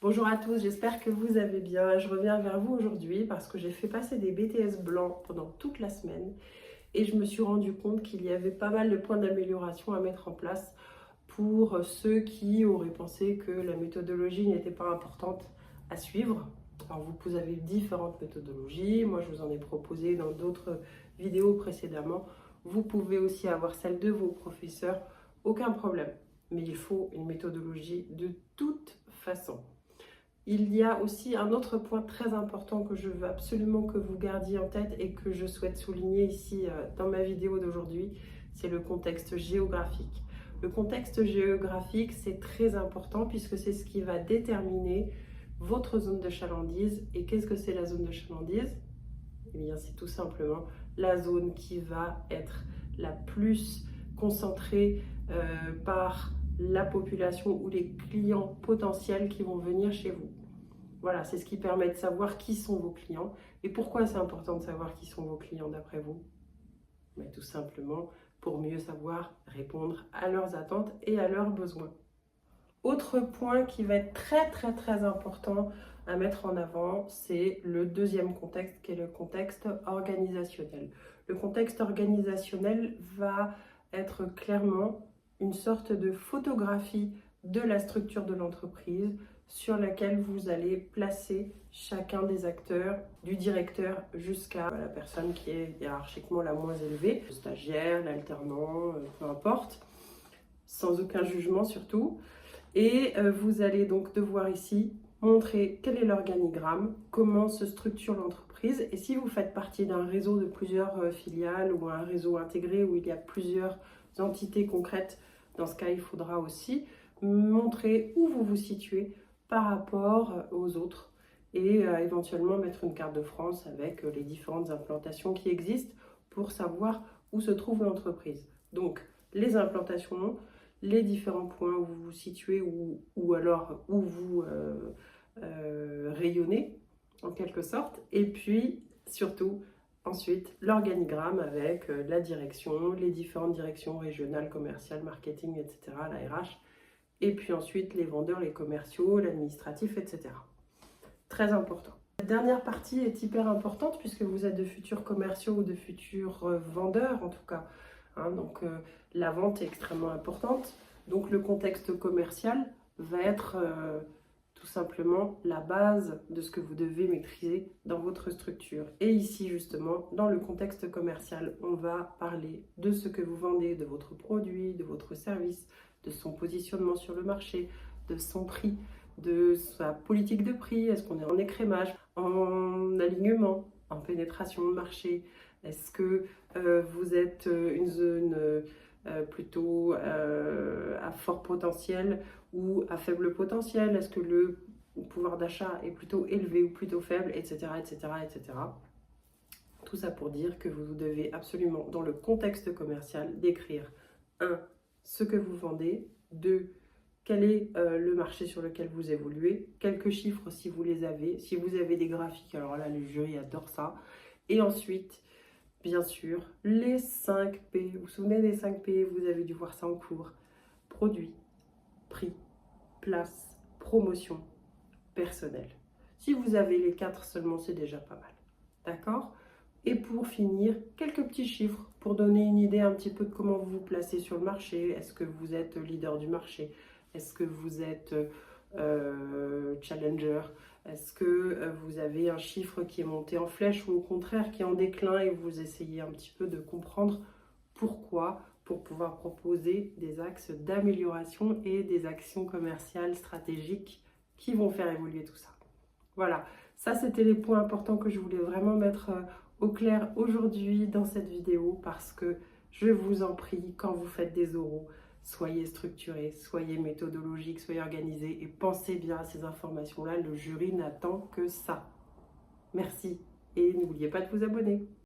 Bonjour à tous, j'espère que vous allez bien. Je reviens vers vous aujourd'hui parce que j'ai fait passer des BTS blancs pendant toute la semaine et je me suis rendu compte qu'il y avait pas mal de points d'amélioration à mettre en place pour ceux qui auraient pensé que la méthodologie n'était pas importante à suivre. Alors vous avez différentes méthodologies, moi je vous en ai proposé dans d'autres vidéos précédemment. Vous pouvez aussi avoir celle de vos professeurs, aucun problème. Mais il faut une méthodologie de toute façon. Il y a aussi un autre point très important que je veux absolument que vous gardiez en tête et que je souhaite souligner ici dans ma vidéo d'aujourd'hui, c'est le contexte géographique. Le contexte géographique, c'est très important puisque c'est ce qui va déterminer votre zone de chalandise. Et qu'est-ce que c'est la zone de chalandise? Eh bien, c'est tout simplement la zone qui va être la plus concentrée par la population ou les clients potentiels qui vont venir chez vous. Voilà, c'est ce qui permet de savoir qui sont vos clients. Et pourquoi c'est important de savoir qui sont vos clients d'après vous? Mais tout simplement pour mieux savoir répondre à leurs attentes et à leurs besoins. Autre point qui va être très important à mettre en avant, c'est le deuxième contexte qui est le contexte organisationnel. Le contexte organisationnel va être clairement une sorte de photographie de la structure de l'entreprise sur laquelle vous allez placer chacun des acteurs, du directeur jusqu'à la personne qui est hiérarchiquement la moins élevée, le stagiaire, l'alternant, peu importe, sans aucun jugement surtout. Et vous allez donc devoir ici montrer quel est l'organigramme, comment se structure l'entreprise. Et si vous faites partie d'un réseau de plusieurs filiales ou un réseau intégré où il y a plusieurs entités concrètes, dans ce cas, il faudra aussi montrer où vous vous situez par rapport aux autres et éventuellement mettre une carte de France avec les différentes implantations qui existent pour savoir où se trouve l'entreprise. Donc, les implantations, les différents points où vous vous situez ou alors où vous rayonnez en quelque sorte, et puis surtout ensuite l'organigramme avec la direction, les différentes directions régionales, commerciales, marketing, etc., la RH, et puis ensuite les vendeurs, les commerciaux, l'administratif, etc. Très important. La dernière partie est hyper importante puisque vous êtes de futurs commerciaux ou de futurs vendeurs en tout cas. Donc la vente est extrêmement importante. Donc le contexte commercial va être tout simplement la base de ce que vous devez maîtriser dans votre structure. Et ici justement, dans le contexte commercial, on va parler de ce que vous vendez, de votre produit, de votre service, de son positionnement sur le marché, de son prix, de sa politique de prix. Est-ce qu'on est en écrémage, en alignement, en pénétration de marché? Est-ce que vous êtes une zone plutôt à fort potentiel ou à faible potentiel? Est-ce que le pouvoir d'achat est plutôt élevé ou plutôt faible, etc., etc., etc. Tout ça pour dire que vous devez absolument, dans le contexte commercial, décrire 1. Ce que vous vendez, 2. Quel est le marché sur lequel vous évoluez, quelques chiffres si vous les avez, si vous avez des graphiques, alors là le jury adore ça, et ensuite bien sûr, les 5 P. Vous vous souvenez des 5 P? Vous avez dû voir ça en cours. Produit, prix, place, promotion, personnel. Si vous avez les 4 seulement, c'est déjà pas mal. D'accord? Et pour finir, quelques petits chiffres pour donner une idée un petit peu de comment vous vous placez sur le marché. Est-ce que vous êtes leader du marché? Est-ce que vous êtes challenger? Est-ce que vous avez un chiffre qui est monté en flèche ou au contraire qui est en déclin et vous essayez un petit peu de comprendre pourquoi pour pouvoir proposer des axes d'amélioration et des actions commerciales stratégiques qui vont faire évoluer tout ça. Voilà, ça c'était les points importants que je voulais vraiment mettre au clair aujourd'hui dans cette vidéo parce que je vous en prie, quand vous faites des oraux, soyez structurés, soyez méthodologiques, soyez organisés et pensez bien à ces informations-là. Le jury n'attend que ça. Merci et n'oubliez pas de vous abonner.